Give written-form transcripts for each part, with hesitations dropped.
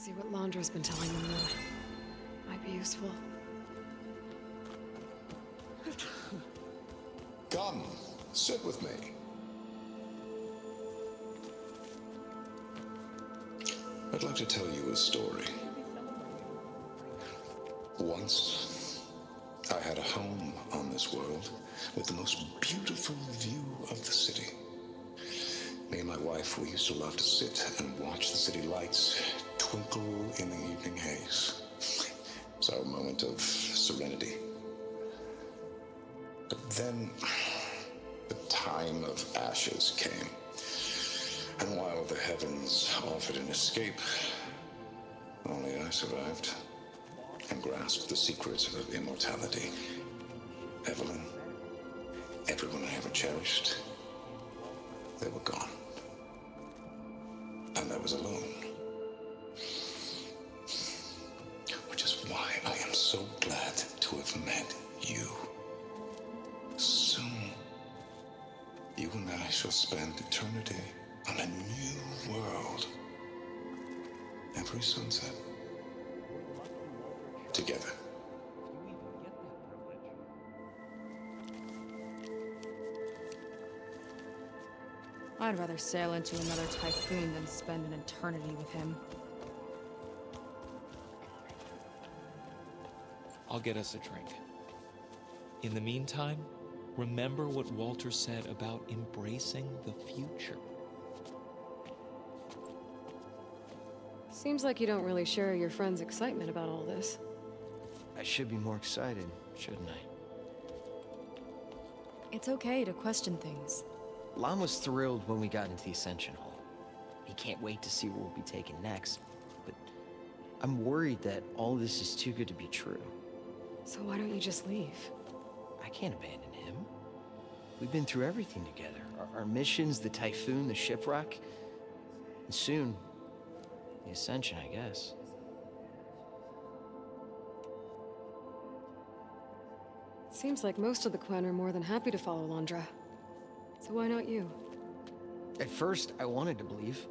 See what Londra's been telling them then. Might be useful. Come, sit with me. I'd like to tell you a story. Once, I had a home on this world with the most beautiful view of the city. Me and my wife, we used to love to sit and watch the city lights twinkle in the evening haze. It's our moment of serenity. But then, the time of ashes came. And while the heavens offered an escape, only I survived and grasped the secrets of immortality. Evelyn, everyone I ever cherished, they were gone. And I was alone. Which is why I am so glad to have met you. Soon, you and I shall spend eternity on a new world. Every sunset. Together. I'd rather sail into another typhoon than spend an eternity with him. I'll get us a drink. In the meantime, remember what Walter said about embracing the future. Seems like you don't really share your friend's excitement about all this. I should be more excited, shouldn't I? It's okay to question things. Lon was thrilled when we got into the Ascension Hall. He can't wait to see where we'll be taken next, but I'm worried that all this is too good to be true. So why don't you just leave? I can't abandon him. We've been through everything together. Our missions, the typhoon, the shipwreck, and soon, the Ascension, I guess. Seems like most of the Quen are more than happy to follow Londra. So why not you? At first, I wanted to believe.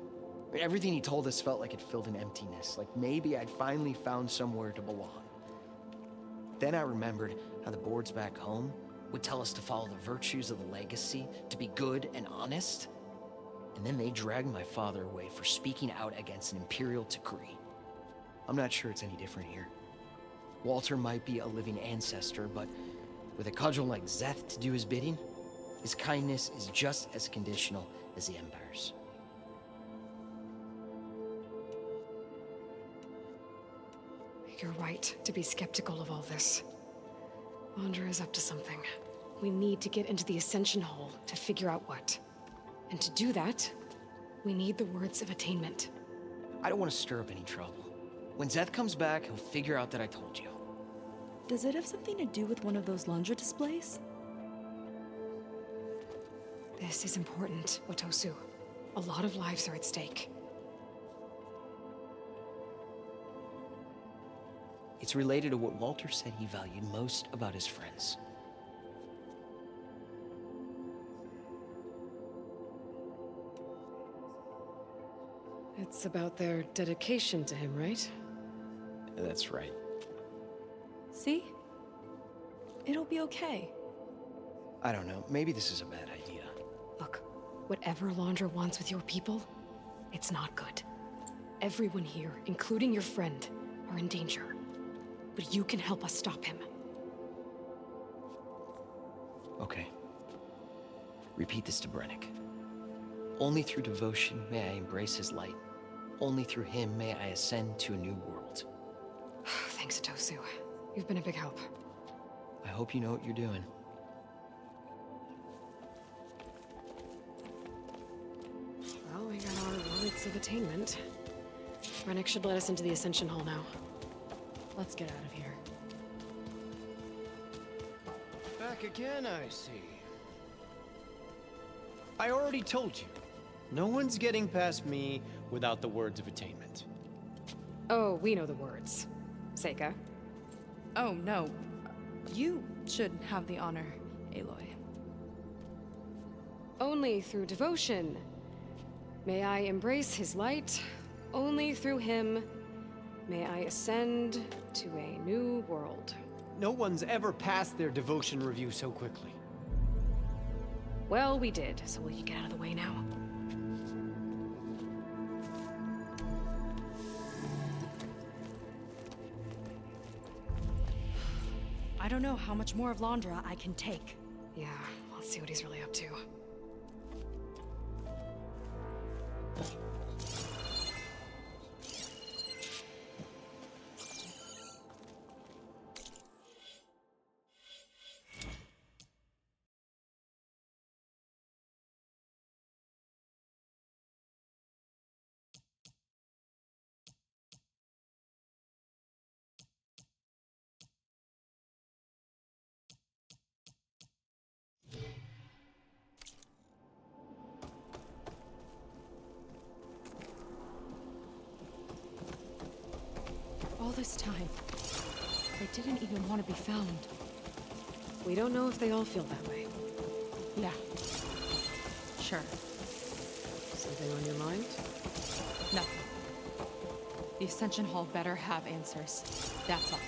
I mean, everything he told us felt like it filled an emptiness, like maybe I'd finally found somewhere to belong. Then I remembered how the boards back home would tell us to follow the virtues of the legacy, to be good and honest. And then they dragged my father away for speaking out against an imperial decree. I'm not sure it's any different here. Walter might be a living ancestor, but with a cudgel like Szeth to do his bidding, his kindness is just as conditional as the Empire's. You're right to be skeptical of all this. Londra is up to something. We need to get into the Ascension Hall to figure out what. And to do that, we need the words of attainment. I don't want to stir up any trouble. When Szeth comes back, he'll figure out that I told you. Does it have something to do with one of those Londra displays? This is important, Watosu. A lot of lives are at stake. It's related to what Walter said he valued most about his friends. It's about their dedication to him, right? That's right. See? It'll be okay. I don't know, maybe this is a bad idea. Look, whatever Londra wants with your people, it's not good. Everyone here, including your friend, are in danger. But you can help us stop him. Okay. Repeat this to Brennick. Only through devotion may I embrace his light. Only through him may I ascend to a new world. Thanks, Atosu. You've been a big help. I hope you know what you're doing. Well, we got our words of attainment. Rennick should let us into the Ascension Hall now. Let's get out of here. Back again, I see. I already told you. No one's getting past me without the words of attainment. Oh, we know the words. Seika. Oh, no. You should have the honor, Aloy. Only through devotion may I embrace his light. Only through him May I ascend to a new world. No one's ever passed their devotion review so quickly. Well, we did, so will you get out of the way now? I don't know how much more of Londra I can take. Yeah, let's see what he's really up to. All this time, they didn't even want to be found. We don't know if they all feel that way. Yeah. Sure. Something on your mind? Nothing. The Ascension Hall better have answers. That's all.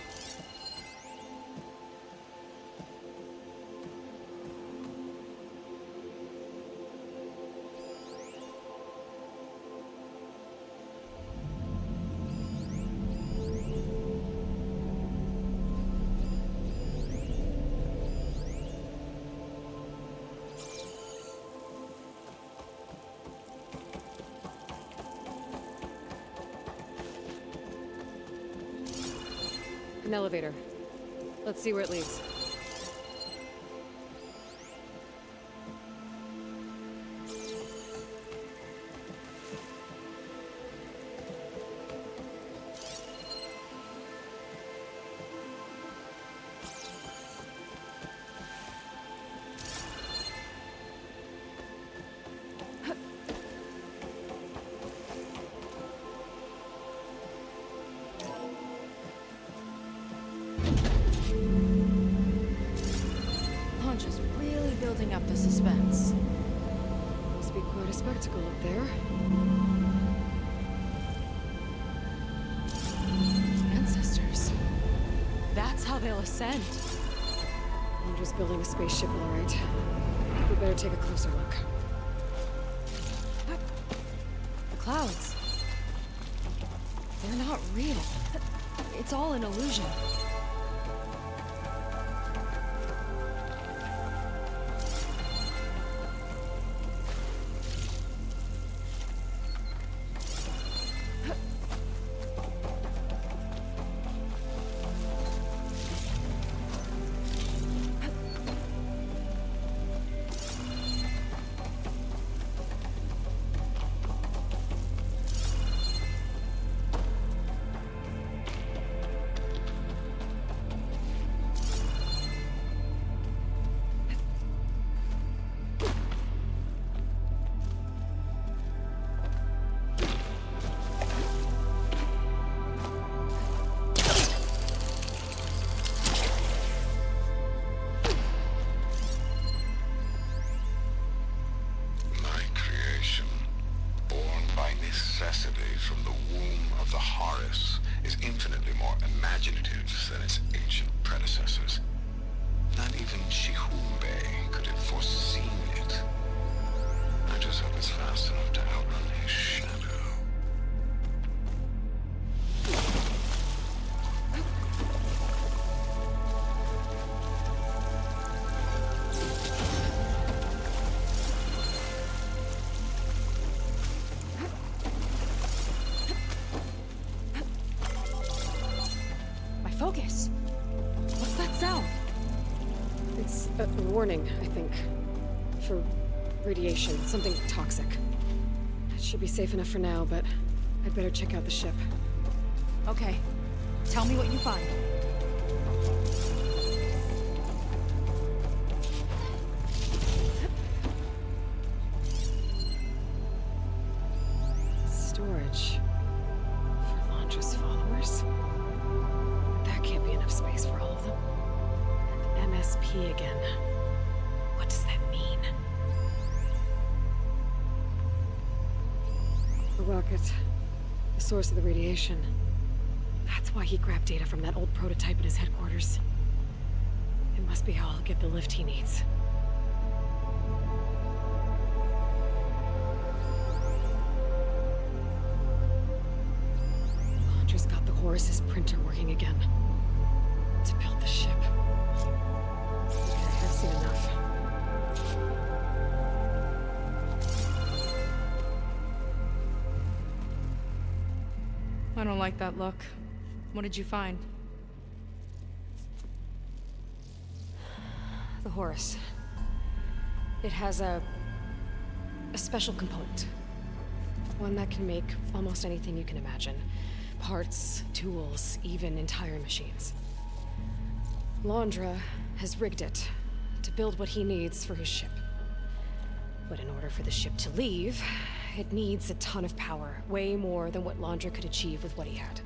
An elevator. Let's see where it leads. Just really building up the suspense. Must be quite a spectacle up there. Ancestors. That's how they'll ascend. I'm just building a spaceship, all right. We better take a closer look. The clouds. They're not real. It's all an illusion. From the womb of the Horus is infinitely more imaginative than its ancient predecessors. Not even Shihumbe could have foreseen it. I just hope it's fast enough to outrun his shadow. Focus. What's that sound? It's a warning, I think. For radiation, something toxic. It should be safe enough for now, but I'd better check out the ship. Okay. Tell me what you find. Storage. For Londra's followers? That can't be enough space for all of them. And MSP again. What does that mean? A rocket. The source of the radiation. That's why he grabbed data from that old prototype at his headquarters. It must be how I'll get the lift he needs. Londra's got the Horus's printer working again. To build the ship. I've seen enough. I don't like that look. What did you find? The Horus. It has a special component. One that can make almost anything you can imagine. Parts, tools, even entire machines. Londra has rigged it to build what he needs for his ship. But in order for the ship to leave, it needs a ton of power, way more than what Londra could achieve with what he had.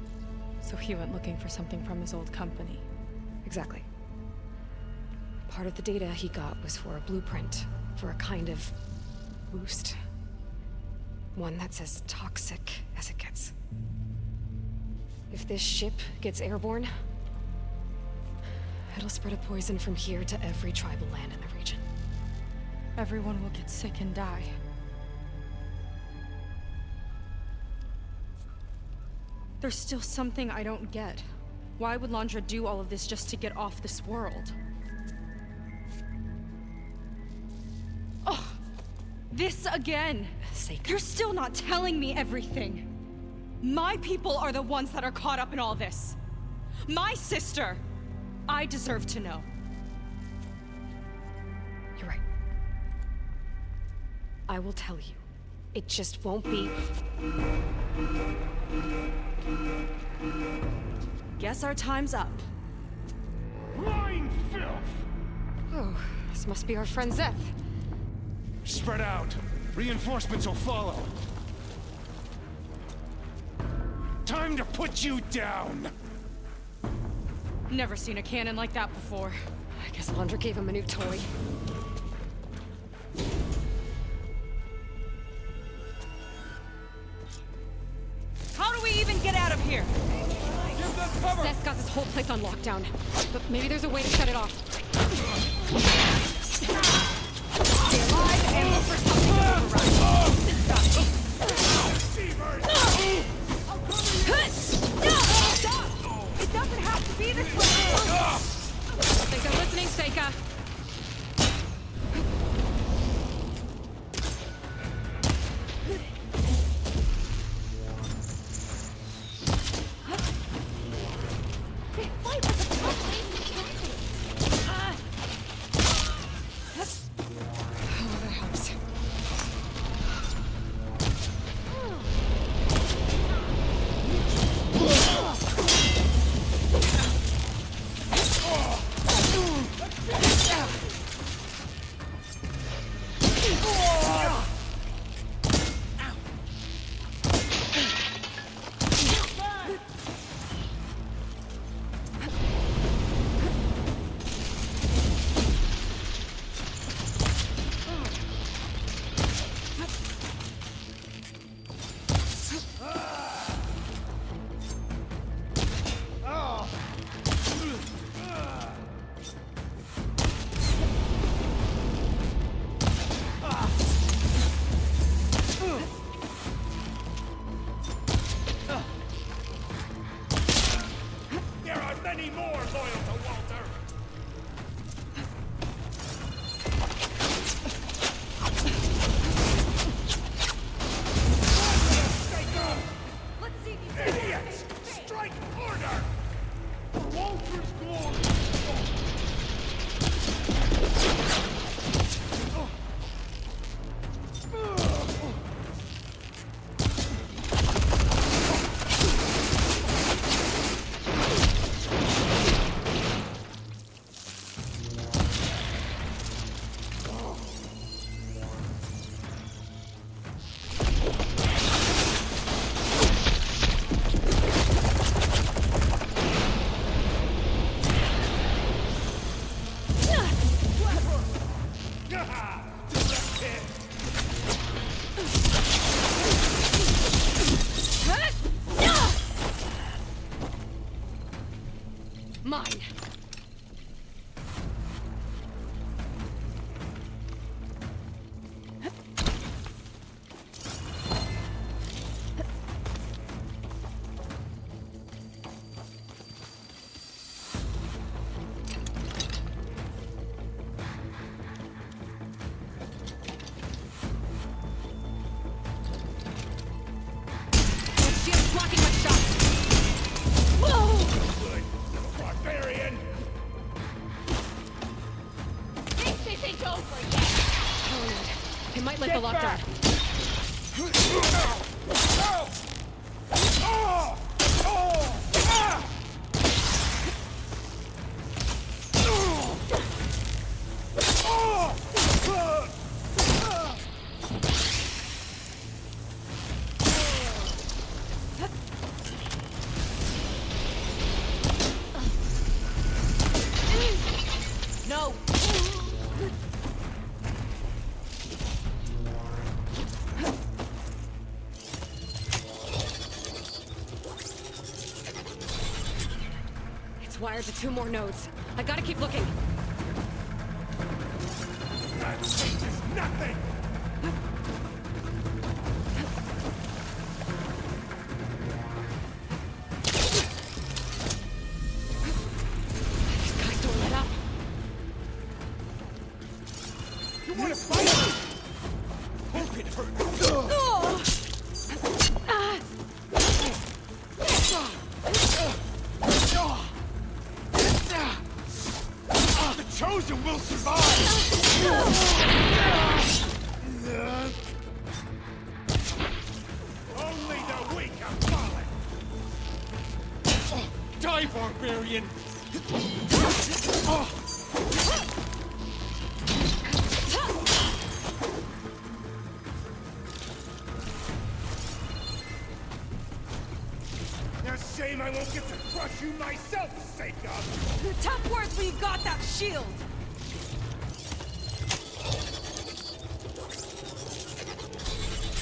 So he went looking for something from his old company. Exactly. Part of the data he got was for a blueprint, for a kind of boost. One that's as toxic as it gets. If this ship gets airborne, it'll spread a poison from here to every tribal land in the region. Everyone will get sick and die. There's still something I don't get. Why would Londra do all of this just to get off this world? Oh, this again! Seika. You're still not telling me everything. My people are the ones that are caught up in all this. My sister! I deserve to know. You're right. I will tell you. It just won't be... Guess our time's up. Lying filth! Oh, this must be our friend Zeth. Spread out. Reinforcements will follow. Time to put you down! Never seen a cannon like that before. I guess Londra gave him a new toy. How do we even get out of here? Give them cover! Zeth's got this whole place on lockdown. But maybe there's a way to shut it off. Stay alive and look for something to override. Got it. Stop! It doesn't have to be this way! I think they're listening, Seika. Oh, that helps. There are many more loyal to Walter! Let's see if you Idiots! Strike harder! For Walter's glory! Mine. Shield's blocking my shots. Good. Barbarian! This isn't over yet! It might let the lockdown. No. It's wired to 2 more nodes. I gotta keep looking. That changes nothing! These guys don't let up. You wanna fight? Hope it hurts. The Chosen will survive! Only the weak are fallen! Die, barbarian! A shame I won't get to crush you myself, Jacob! Tough words when you've got that shield.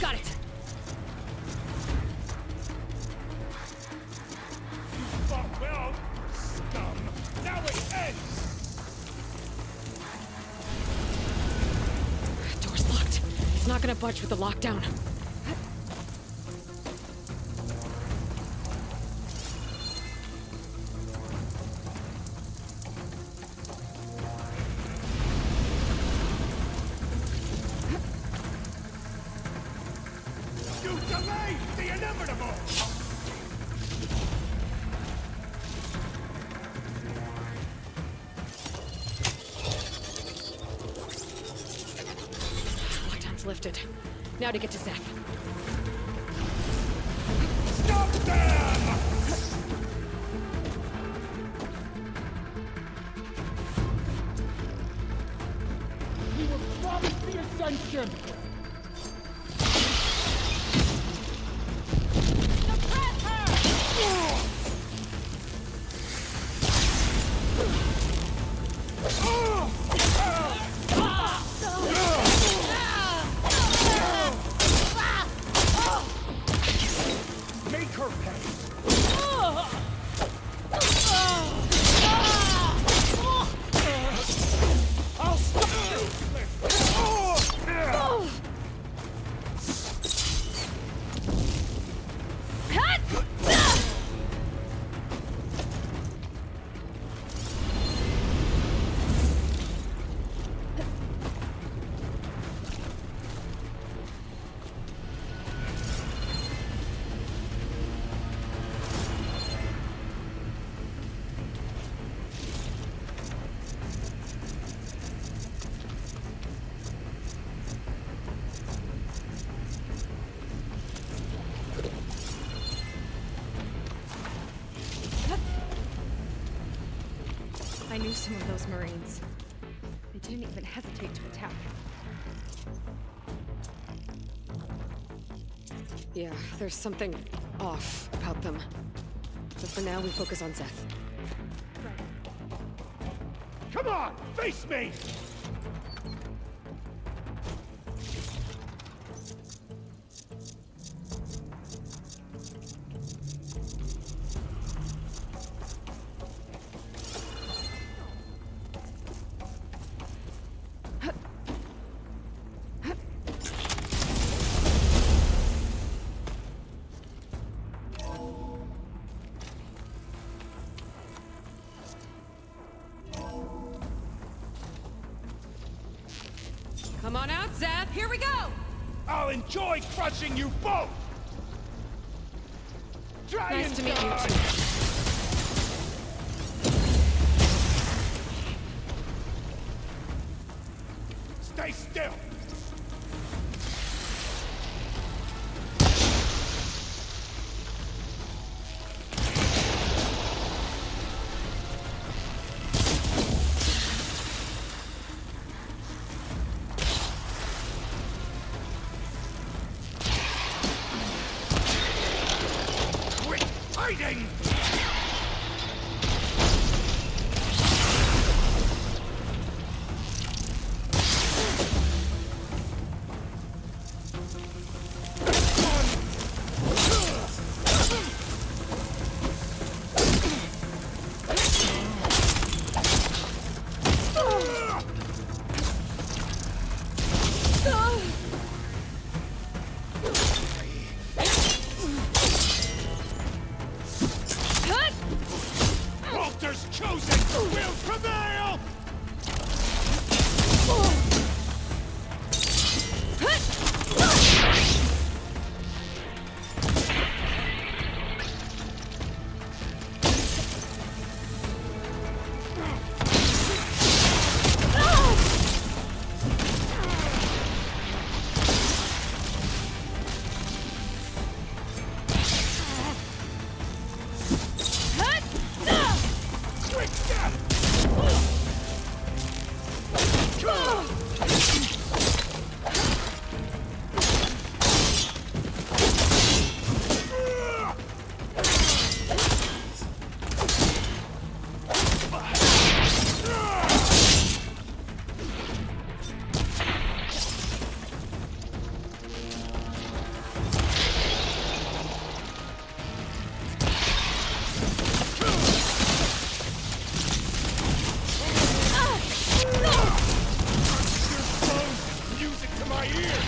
Got it. You fought well, scum! Now it ends! Door's locked. It's not gonna budge with the lockdown. You delayed the inevitable! Lockdown's lifted. Now to get to Zeph. Stop them! We were promised the Ascension! Suppress her! Make her pay! I'll stop you! I knew some of those Marines. They didn't even hesitate to attack. Yeah, there's something off about them. But for now, we focus on Zeth. Come on, face me! Come on out, Zeb. Here we go. I'll enjoy crushing you both! Try Nice and to meet you die. too. Stay still! Quit fighting! Walter's chosen will prevail! Quick step! Music to my ears!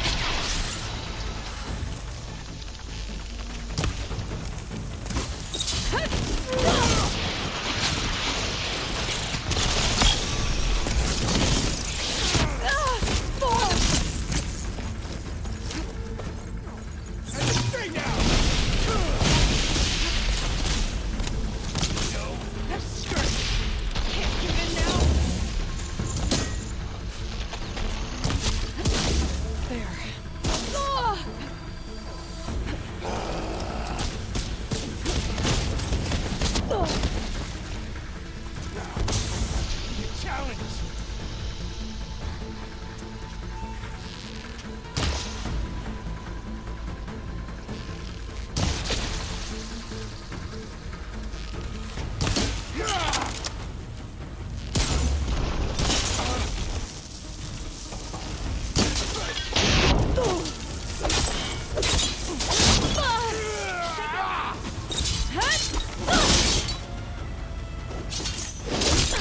Stay down! No escape! Can't give in now. There. Challenge!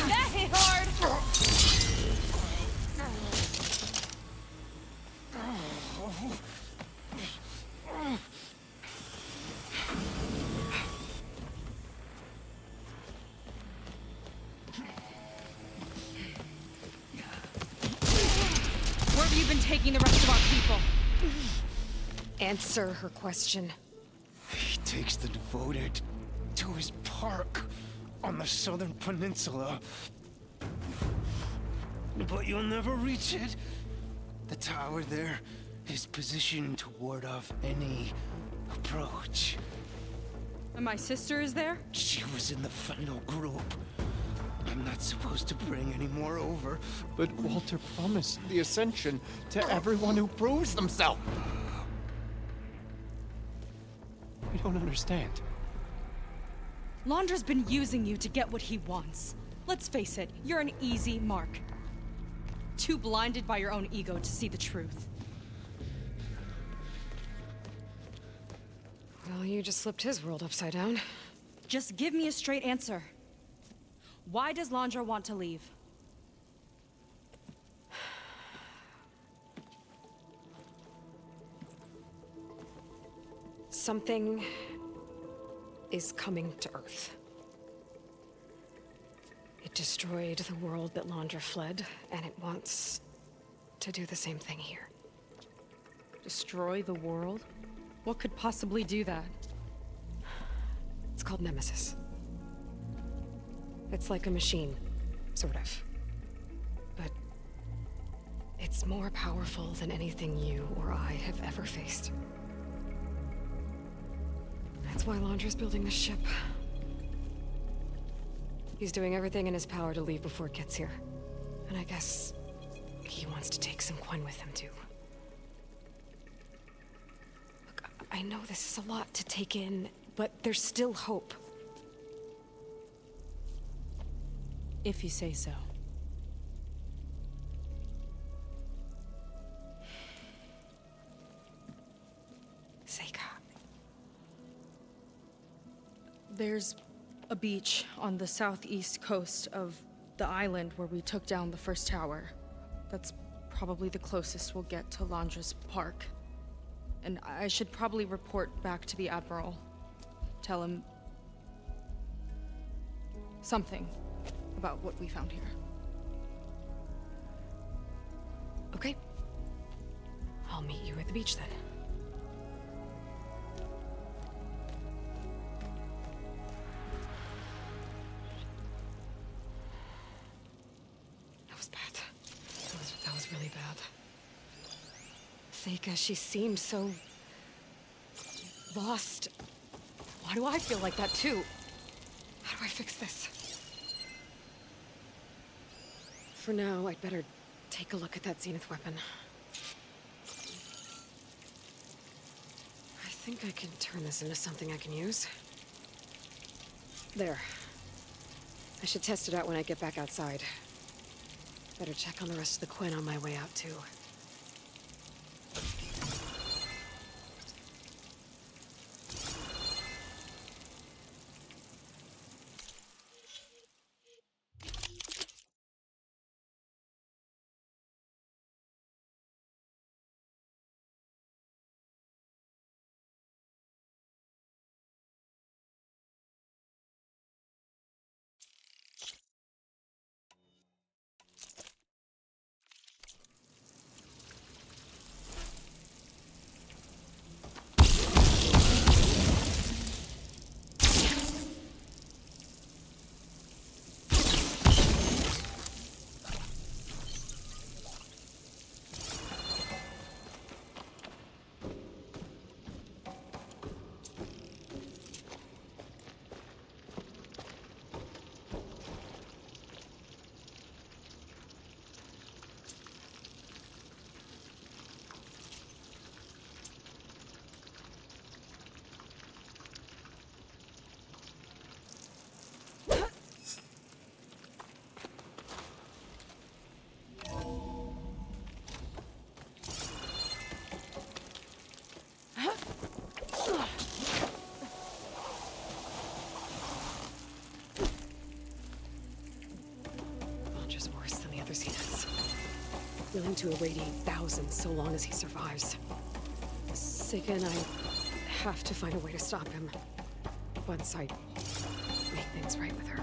That hit hard. Where have you been taking the rest of our people? Answer her question. He takes the devoted to his park on the southern peninsula. But you'll never reach it. The tower there is positioned to ward off any approach. And my sister is there? She was in the final group. I'm not supposed to bring any more over. But Walter promised the Ascension to everyone who proves themselves. I don't understand. Londra's been using you to get what he wants. Let's face it, you're an easy mark. Too blinded by your own ego to see the truth. Well, you just flipped his world upside down. Just give me a straight answer. Why does Londra want to leave? Something is coming to Earth. It destroyed the world that Londra fled, and it wants to do the same thing here. Destroy the world? What could possibly do that? It's called Nemesis. It's like a machine, sort of. But it's more powerful than anything you or I have ever faced. That's why Londra's building this ship. He's doing everything in his power to leave before it gets here. And I guess he wants to take some Quen with him, too. Look, I know this is a lot to take in, but there's still hope. If you say so. Seika. There's a beach on the southeast coast of the island where we took down the first tower. That's probably the closest we'll get to Londra's park. And I should probably report back to the Admiral. Tell him something about what we found here. Okay. I'll meet you at the beach then. That was bad. That was really bad. Seika, she seemed so lost. Why do I feel like that too? How do I fix this? For now, I'd better take a look at that Zenith weapon. I think I can turn this into something I can use. There. I should test it out when I get back outside. Better check on the rest of the Quen on my way out, too. Willing to irradiate thousands so long as he survives. Seika and I have to find a way to stop him. Once I make things right with her.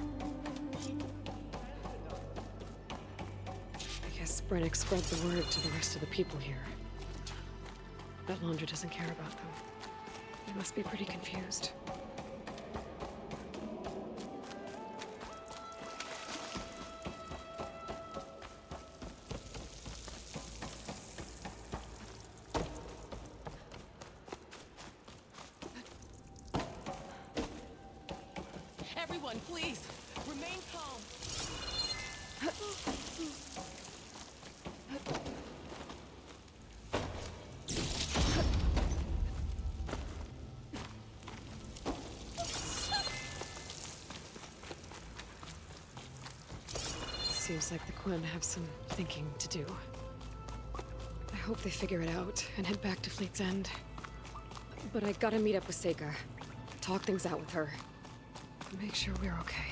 I guess Brennick spread the word to the rest of the people here. That Londra doesn't care about them. They must be pretty confused. Everyone, please, remain calm. Seems like the Quen have some thinking to do. I hope they figure it out and head back to Fleet's End. But I gotta meet up with Seika, talk things out with her, make sure we're okay.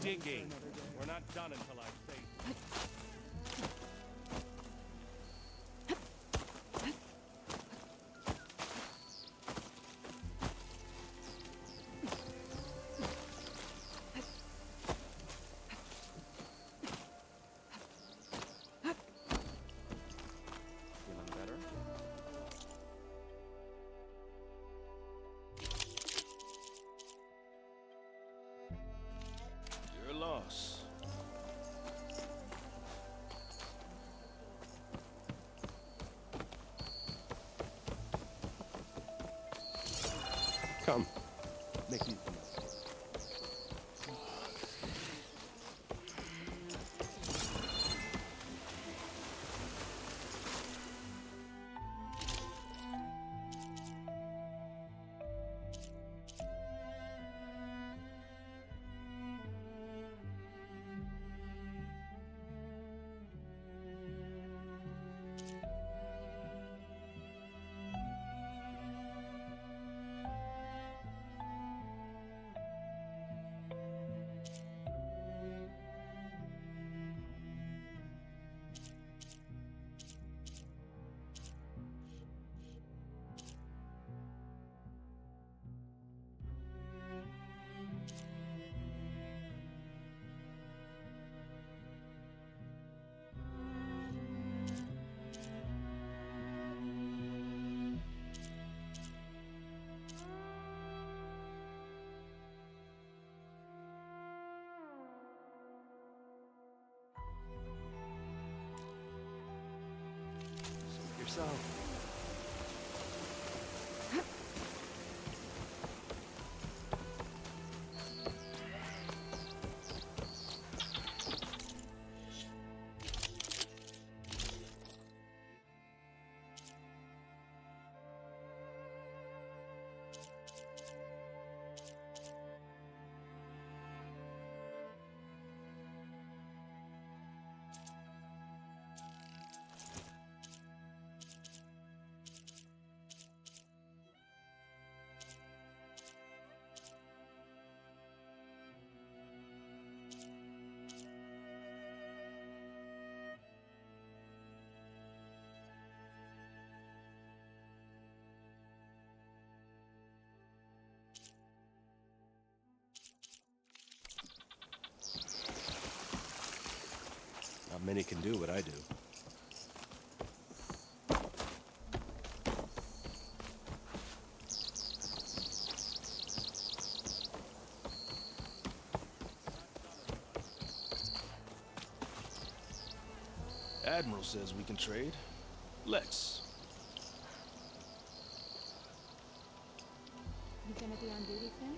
digging. We're not done until I say so. Feeling better? Your loss. Come. Make me some. Yourself. Not many can do what I do. Admiral says we can trade. Let's. You gonna be on duty soon?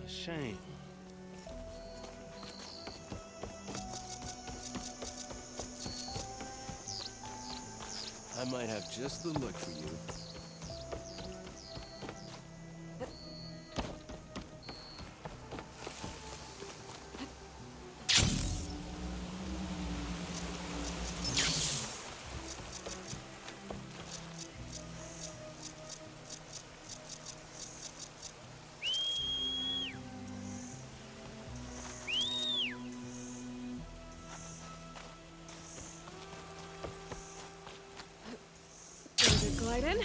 Shame. I might have just the look for you. Glide in.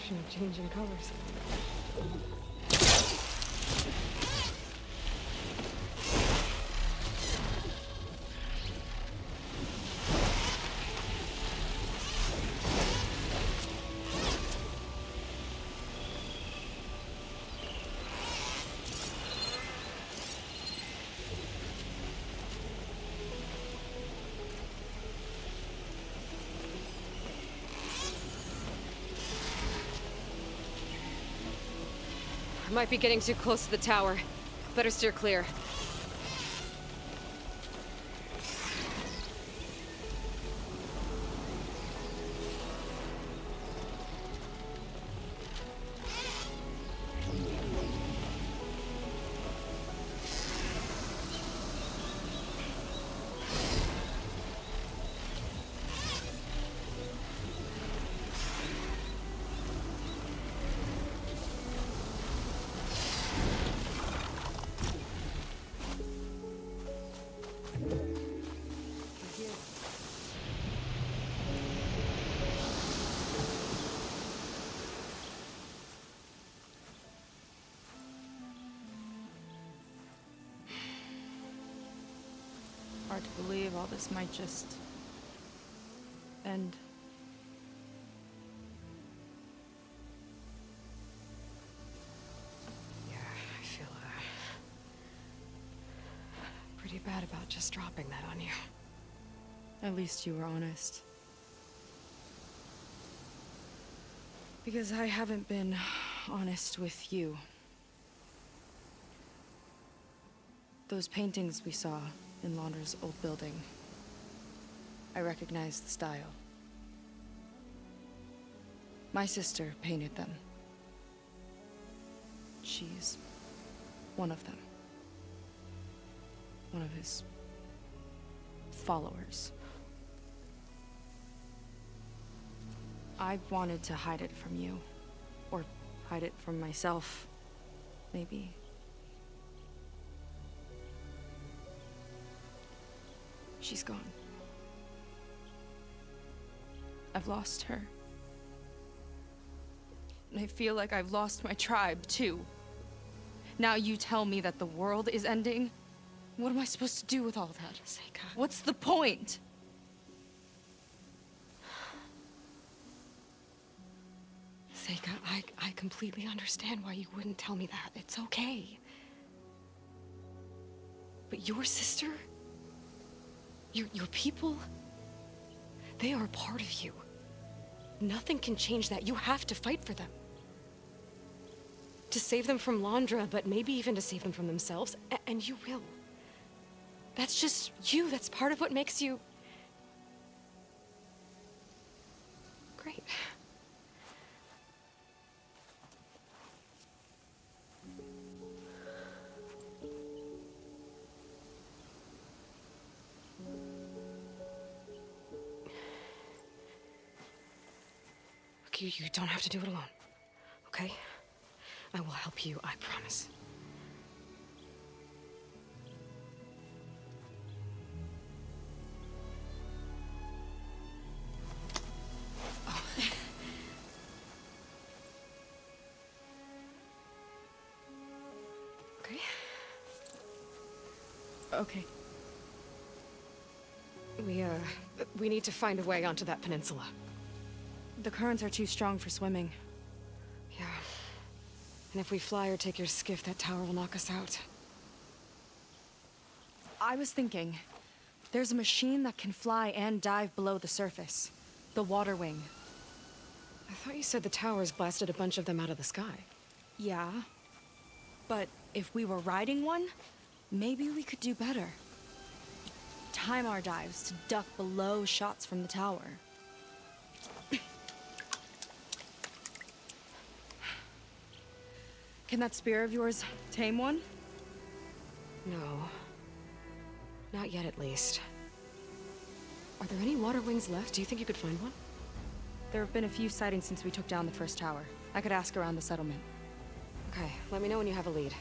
combination of changing colors. I might be getting too close to the tower. Better steer clear. Hard to believe all this might just end. Yeah, I feel pretty bad about just dropping that on you. At least you were honest. Because I haven't been honest with you. Those paintings we saw in Laundra's old building, I recognize the style. My sister painted them. She's one of them. One of his followers. I wanted to hide it from you. Or hide it from myself, maybe. She's gone. I've lost her. And I feel like I've lost my tribe, too. Now you tell me that the world is ending? What am I supposed to do with all that? Seika. What's the point? Seika, I completely understand why you wouldn't tell me that. It's okay. But your sister? Your people? They are a part of you. Nothing can change that. You have to fight for them. To save them from Laundra, but maybe even to save them from themselves. And you will. That's just you. That's part of what makes you... great. You don't have to do it alone, okay? I will help you, I promise. Oh. Okay. Okay. We need to find a way onto that peninsula. The currents are too strong for swimming. Yeah. And if we fly or take your skiff, that tower will knock us out. I was thinking, there's a machine that can fly and dive below the surface. The water wing. I thought you said the towers blasted a bunch of them out of the sky. Yeah. But if we were riding one, maybe we could do better. Time our dives to duck below shots from the tower. Can that spear of yours tame one? No. Not yet, at least. Are there any water wings left? Do you think you could find one? There have been a few sightings since we took down the first tower. I could ask around the settlement. Okay, let me know when you have a lead.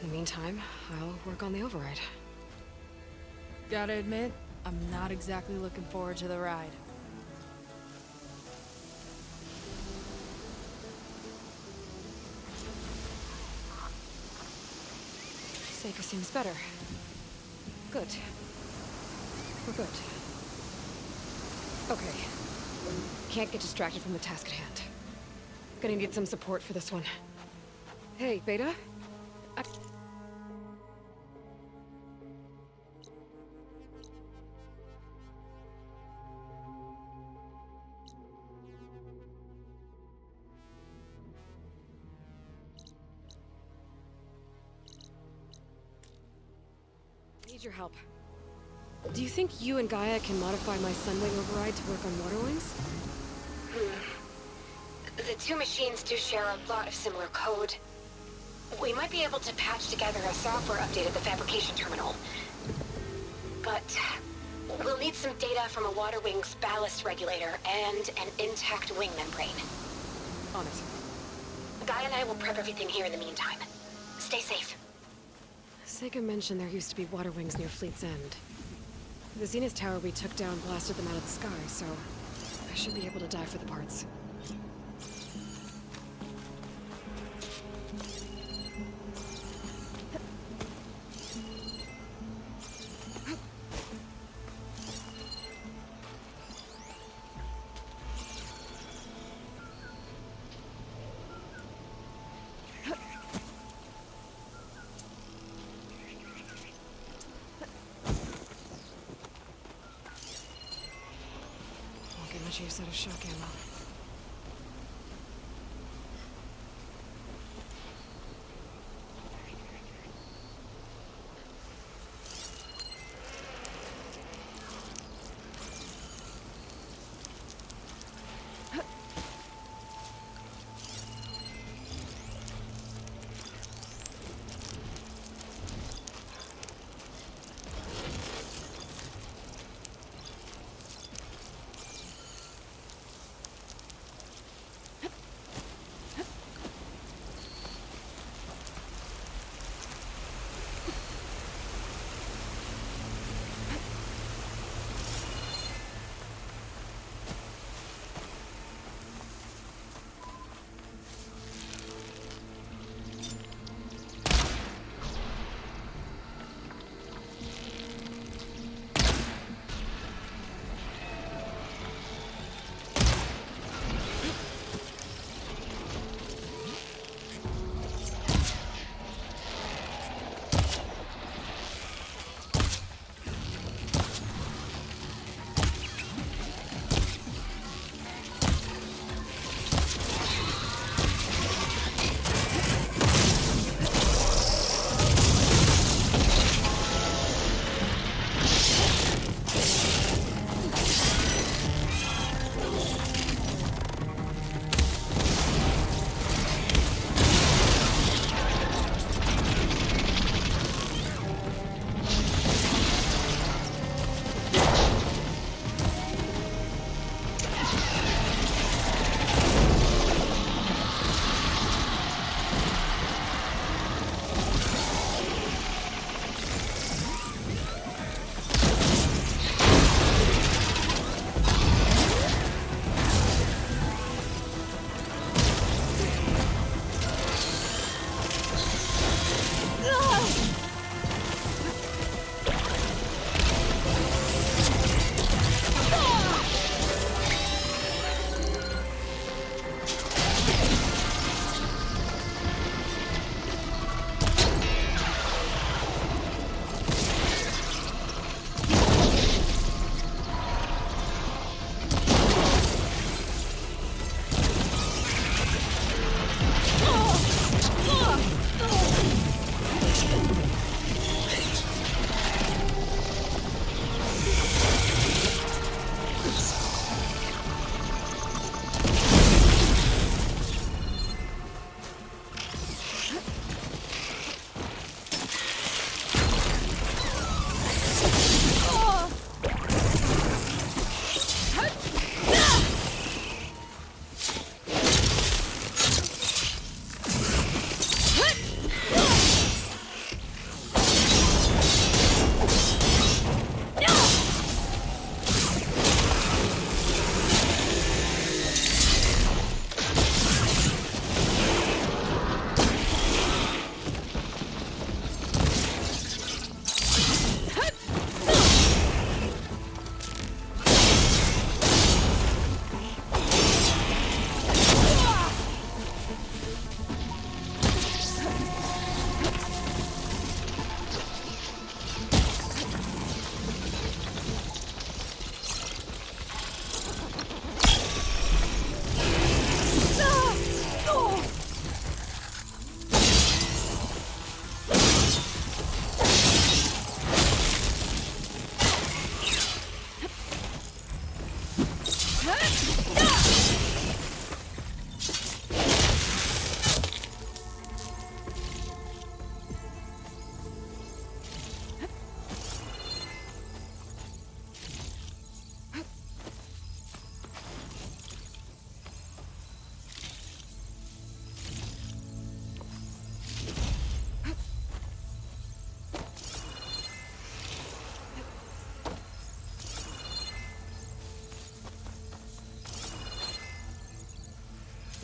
In the meantime, I'll work on the override. Gotta admit, I'm not exactly looking forward to the ride. Baker seems better. Good. We're good. Okay. Can't get distracted from the task at hand. Gonna need some support for this one. Hey, Beta? I need your help. Do you think you and Gaia can modify my Sunwing override to work on water wings? The two machines do share a lot of similar code. We might be able to patch together a software update at the fabrication terminal. But we'll need some data from a water wing's ballast regulator and an intact wing membrane. On it. Guy and I will prep everything here in the meantime. Stay safe. Sega mentioned there used to be water wings near Fleet's End. The Zenith Tower we took down blasted them out of the sky, so I should be able to dive for the parts. Use out of shock ammo.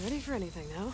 Ready for anything now.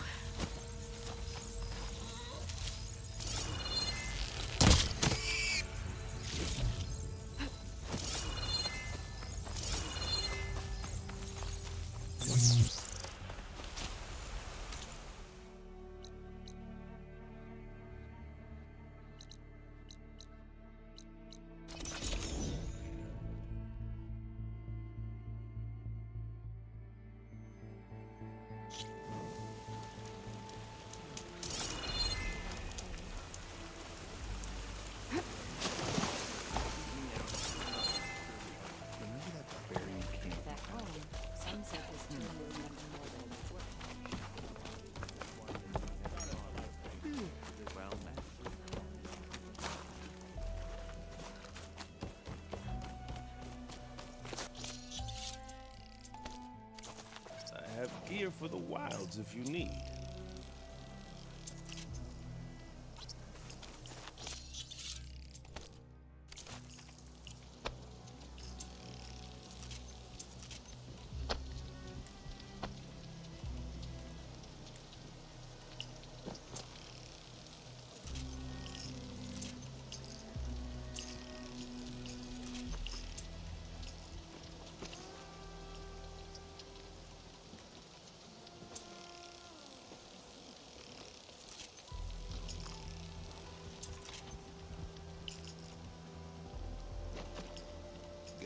I have gear for the wilds if you need.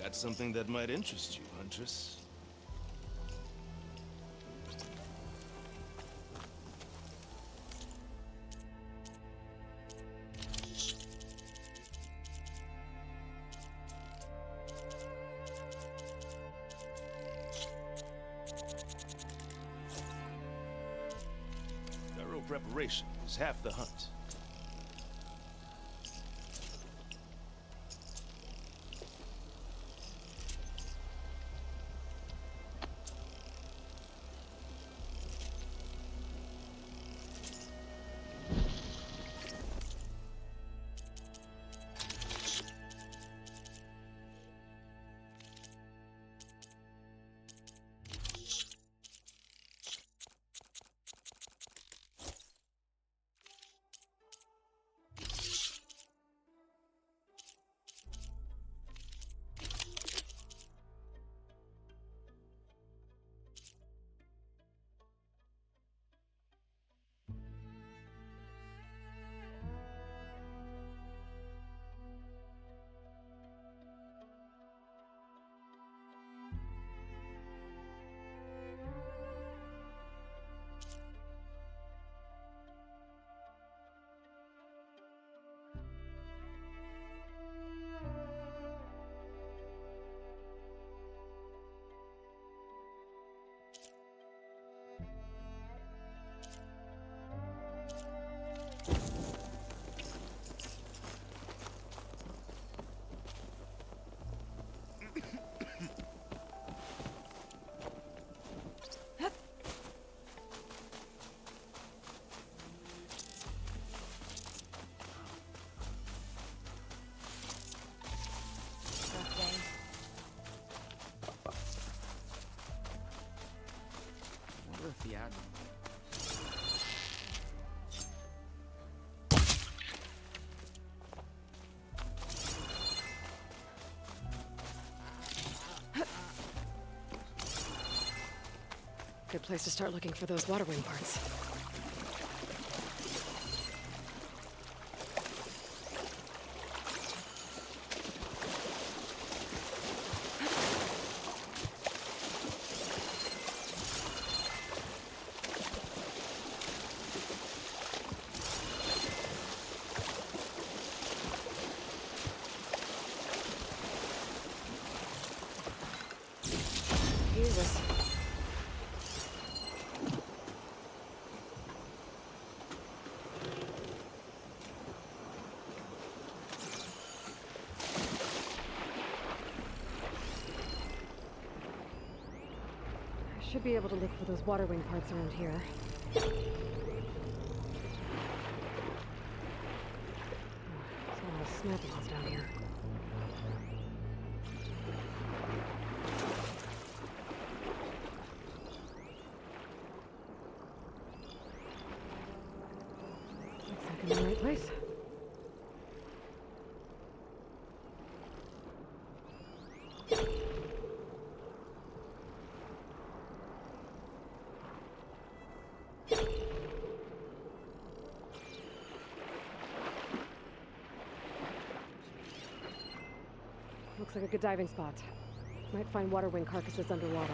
Got something that might interest you, Huntress. Thorough preparation is half the hunt. Good place to start looking for those water wing parts. Jesus. I should be able to look for those water wing parts around here. There's a lot of snappings down here. Someplace? Looks like a good diving spot. Might find water wing carcasses underwater.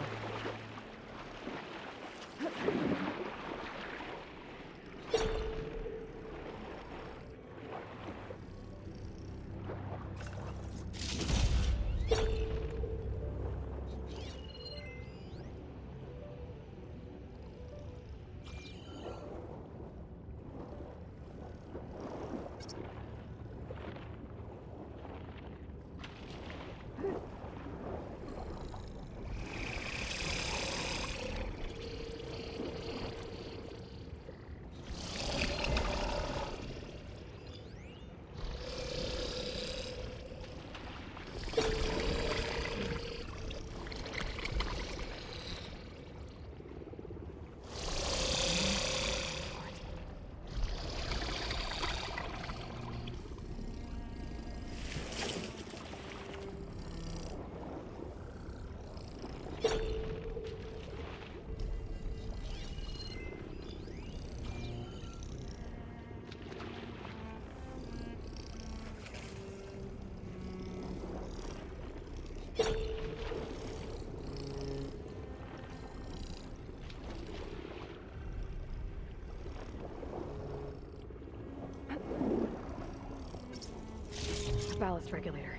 Ballast regulator.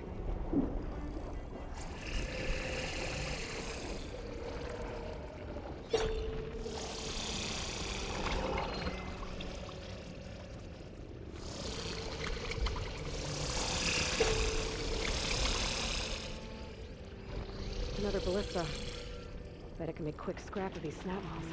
Another ballista. Bet it can make quick scrap of these snap balls.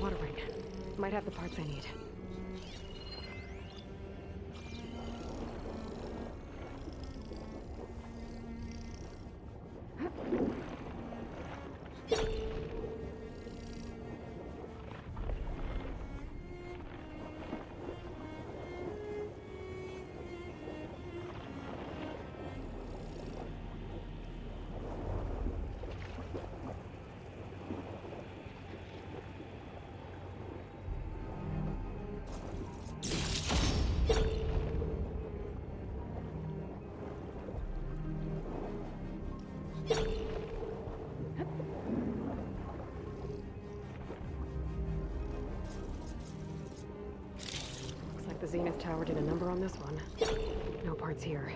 Water ring. Might have the parts I need. Looks like the Zenith Tower did a number on this one. No parts here.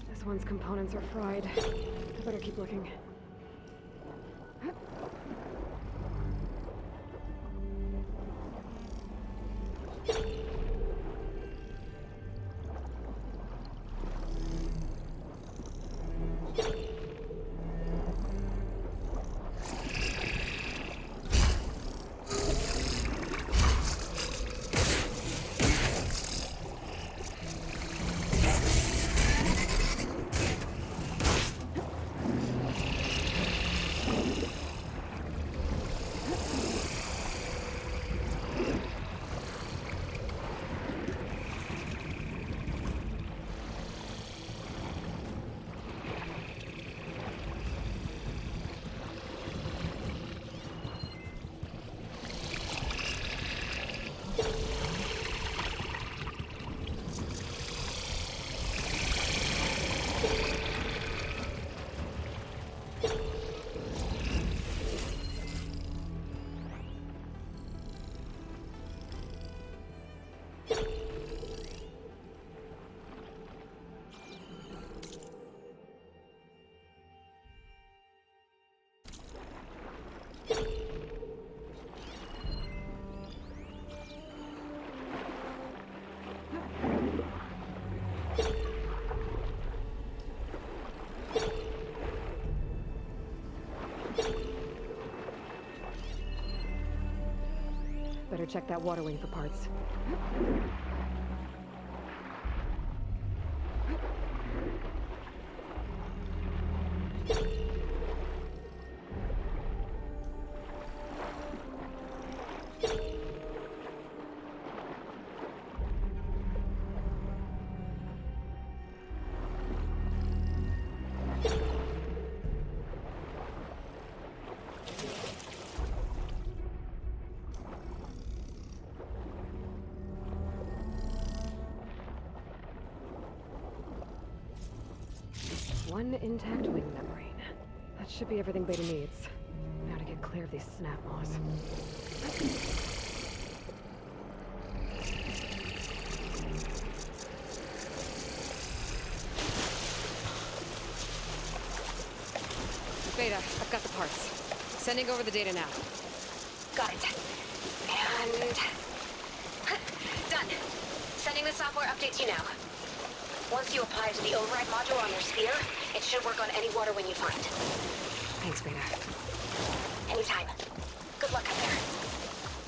This one's components are fried. I better keep looking. Better check that water wing for parts. One intact wing membrane. That should be everything Beta needs. Now to get clear of these snap maws. Beta, I've got the parts. Sending over the data now. Got it. And... done. Sending the software update to you now. Once you apply to the override module on your sphere, it should work on any water wing you find. Thanks, Beta. Anytime. Good luck out there.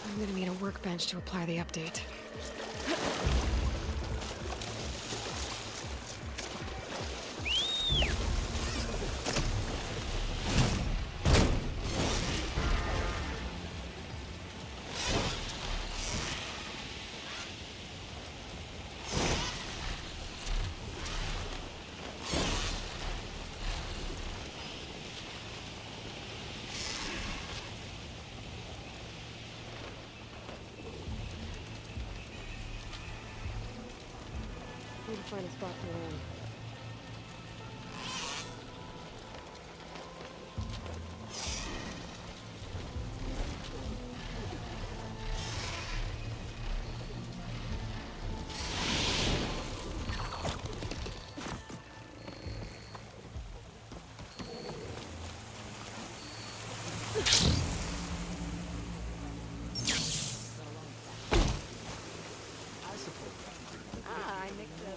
I'm gonna need a workbench to apply the update. Need to find a spot to land. I mixed